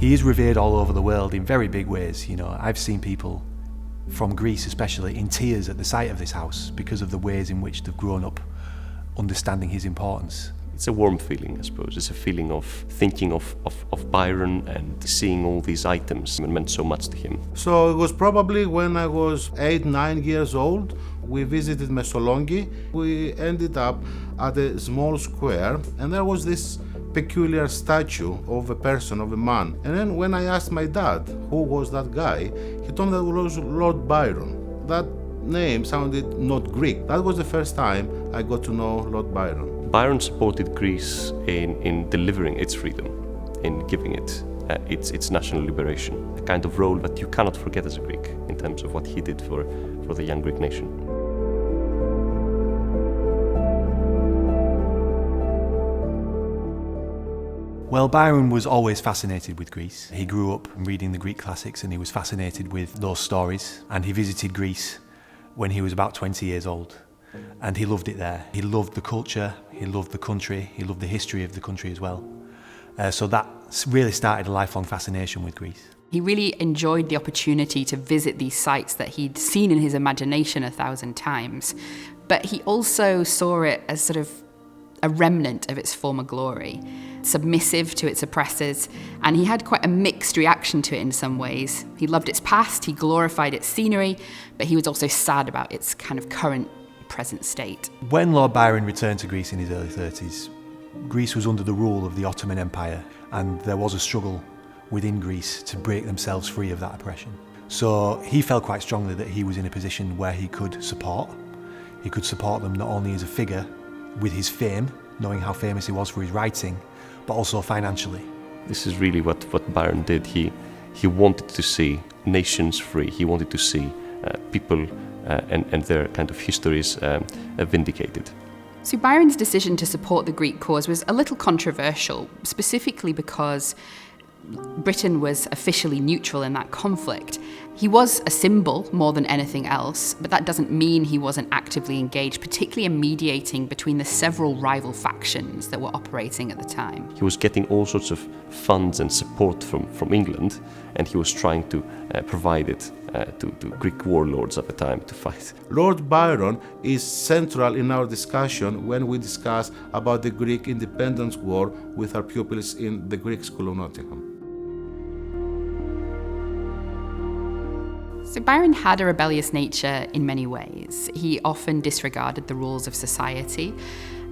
He is revered all over the world in very big ways. You know, I've seen people from Greece especially in tears at the sight of this house because of the ways in which they've grown up understanding his importance. It's a warm feeling, I suppose. It's a feeling of thinking of Byron and seeing all these items that meant so much to him. So it was probably when I was 8-9 years old. We visited Messolongi. We ended up at a small square, and there was this peculiar statue of a person, of a man. And then when I asked my dad who was that guy, he told me that it was Lord Byron. That name sounded not Greek. That was the first time I got to know Lord Byron. Byron supported Greece in delivering its freedom, in giving it its national liberation, a kind of role that you cannot forget as a Greek in terms of what he did for the young Greek nation. Well, Byron was always fascinated with Greece. He grew up reading the Greek classics and he was fascinated with those stories, and he visited Greece when he was about 20 years old. And he loved it there. He loved the culture, he loved the country, he loved the history of the country as well. So that really started a lifelong fascination with Greece. He really enjoyed the opportunity to visit these sites that he'd seen in his imagination 1,000 times. But he also saw it as sort of a remnant of its former glory, submissive to its oppressors, and he had quite a mixed reaction to it in some ways. He loved its past, he glorified its scenery, but he was also sad about its kind of current present state. When Lord Byron returned to Greece in his early 30s, Greece was under the rule of the Ottoman Empire, and there was a struggle within Greece to break themselves free of that oppression. So he felt quite strongly that he was in a position where he could support them not only as a figure with his fame, knowing how famous he was for his writing, but also financially. This is really what Byron did. He wanted to see nations free. He wanted to see people and their kind of histories vindicated. So Byron's decision to support the Greek cause was a little controversial, specifically because Britain was officially neutral in that conflict. He was a symbol more than anything else, but that doesn't mean he wasn't actively engaged, particularly in mediating between the several rival factions that were operating at the time. He was getting all sorts of funds and support from England, and he was trying to provide it to Greek warlords at the time to fight. Lord Byron is central in our discussion when we discuss about the Greek independence war with our pupils in the Greek School of Nottingham. So Byron had a rebellious nature in many ways. He often disregarded the rules of society,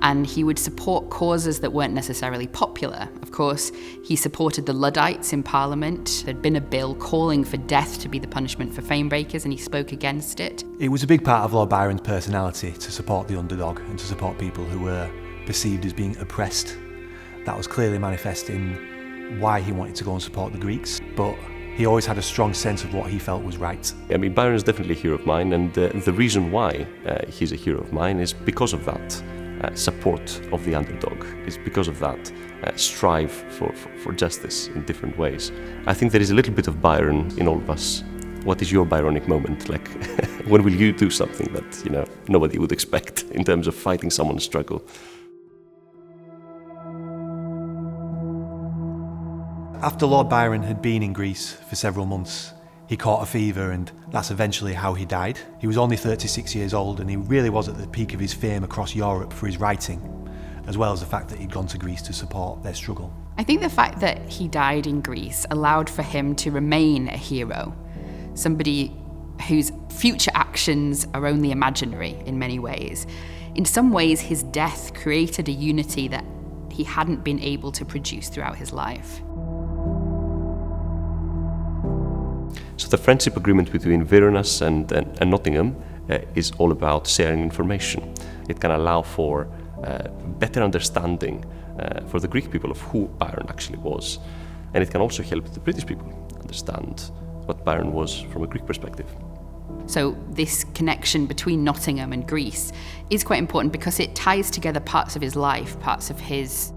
and he would support causes that weren't necessarily popular. Of course, he supported the Luddites in Parliament. There'd been a bill calling for death to be the punishment for fame breakers, and he spoke against it. It was a big part of Lord Byron's personality to support the underdog and to support people who were perceived as being oppressed. That was clearly manifest in why he wanted to go and support the Greeks, but he always had a strong sense of what he felt was right. I mean, Byron is definitely a hero of mine, and the reason why he's a hero of mine is because of that support of the underdog. It's because of that strive for justice in different ways. I think there is a little bit of Byron in all of us. What is your Byronic moment? Like, when will you do something that, nobody would expect in terms of fighting someone's struggle? After Lord Byron had been in Greece for several months, he caught a fever, and that's eventually how he died. He was only 36 years old, and he really was at the peak of his fame across Europe for his writing, as well as the fact that he'd gone to Greece to support their struggle. I think the fact that he died in Greece allowed for him to remain a hero, somebody whose future actions are only imaginary in many ways. In some ways, his death created a unity that he hadn't been able to produce throughout his life. So the friendship agreement between Vorenus and Nottingham is all about sharing information. It can allow for better understanding for the Greek people of who Byron actually was. And it can also help the British people understand what Byron was from a Greek perspective. So this connection between Nottingham and Greece is quite important because it ties together parts of his life, parts of his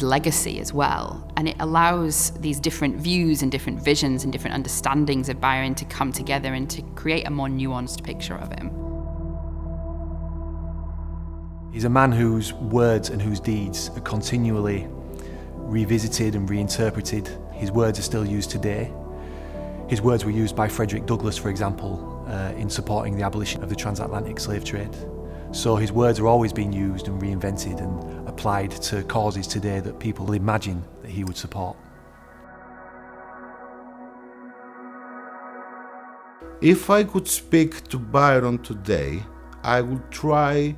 legacy as well, and it allows these different views and different visions and different understandings of Byron to come together and to create a more nuanced picture of him. He's a man whose words and whose deeds are continually revisited and reinterpreted. His words are still used today. His words were used by Frederick Douglass, for example, in supporting the abolition of the transatlantic slave trade. So his words are always being used and reinvented and applied to causes today that people imagine that he would support. If I could speak to Byron today, I would try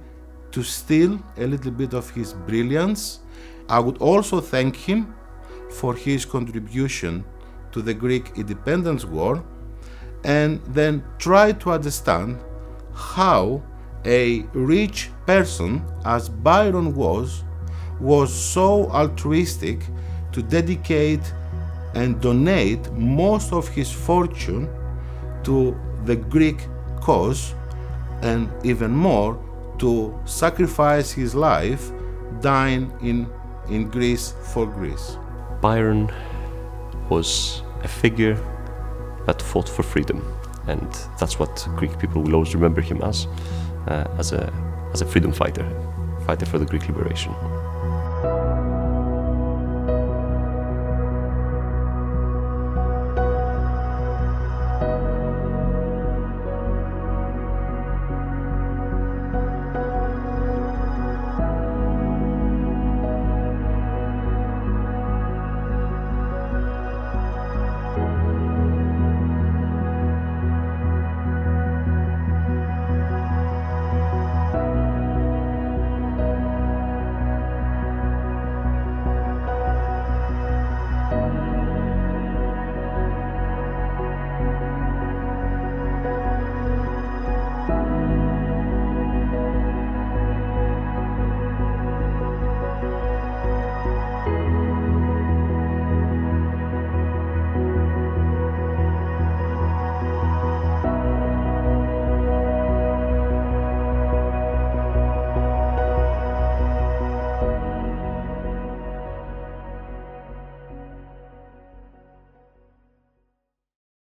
to steal a little bit of his brilliance. I would also thank him for his contribution to the Greek independence war, and then try to understand how a rich person, as Byron was so altruistic to dedicate and donate most of his fortune to the Greek cause, and even more to sacrifice his life dying in Greece for Greece. Byron was a figure that fought for freedom, and that's what Greek people will always remember him as a freedom fighter for the Greek liberation.